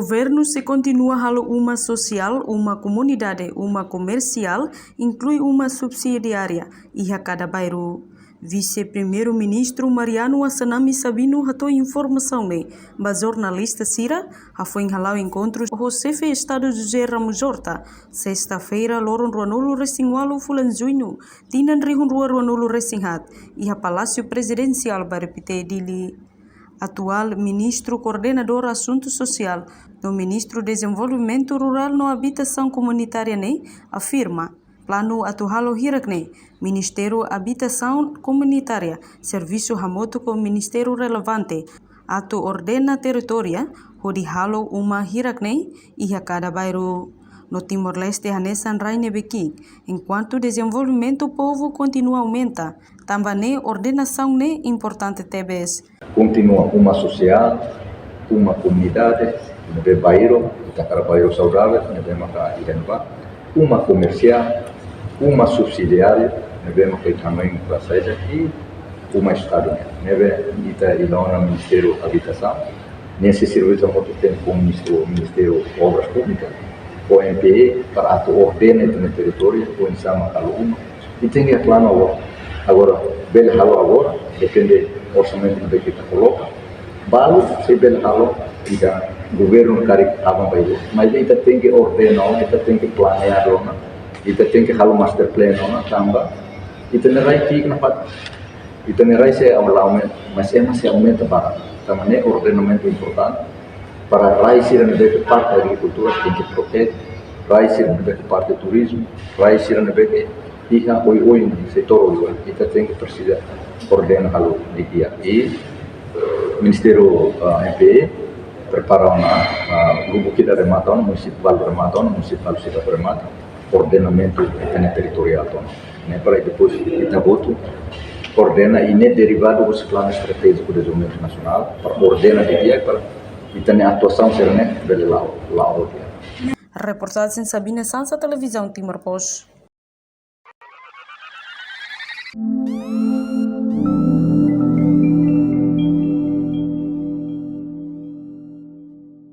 Governo se continua halo uma social, uma comunidade, uma comercial, inclui uma subsidiária e a cada bairro. Vice-primeiro-ministro Mariano Assanami Sabino ratou informação mas jornalista Cira foi enhalau encontros o chefe de Estado José Ramos Horta sexta-feira loron ruanolo resingualo fulan junho tinan rihun ruanolo resinhat e a Palácio Presidencial barepite dili. Atual ministro coordenador Assunto Social do Ministro Desenvolvimento Rural no Habitação Comunitária afirma plano atual hirakne Ministério Habitação Comunitária Serviço Hamoto com Ministério relevante atu ordena territória hodi halo uma hirakne e a cada bairro no Timor-Leste hanesan raine beki enquanto desenvolvimento povo continua aumenta também ordenação importante tebes continua uma social uma comunidade nebe bairro takara bairro saudável nebe maka irenba uma comercial uma subsidiária, neve que também para seja e uma estado, neve ita ilona Ministério da Habitação, nesse serviço muito tempo com o Ministério de Obras Públicas, o MPE para atu ordena no território, o insama caluma e tem que plano agora, bel halo agora, depende orçamento que kita coloca, balu se bel halo ida governo cari abang bayu, mas ita tem que ordenar, ita tem que planear lona. Kita tem que halo master plan na tamba kita nerai tik na pat kita nerai se aumento mas masih aumenta para também ordenamento importante para raízes na parte da agricultura tem que proteger raízes na parte do turismo raízes na iha oi setor oi kita tem que precisa ordenar halo di dia e Ministério MPE prepara grupo kita remata municipal kita remata ordenamento territorial para depois kita voto ordena ini derivado dos planos estratégicos de desenvolvimento nacional para ordena de dia para kita atuação serene bele lao dia. Reportagem Sabina Sansa, Televisão Timor-Post.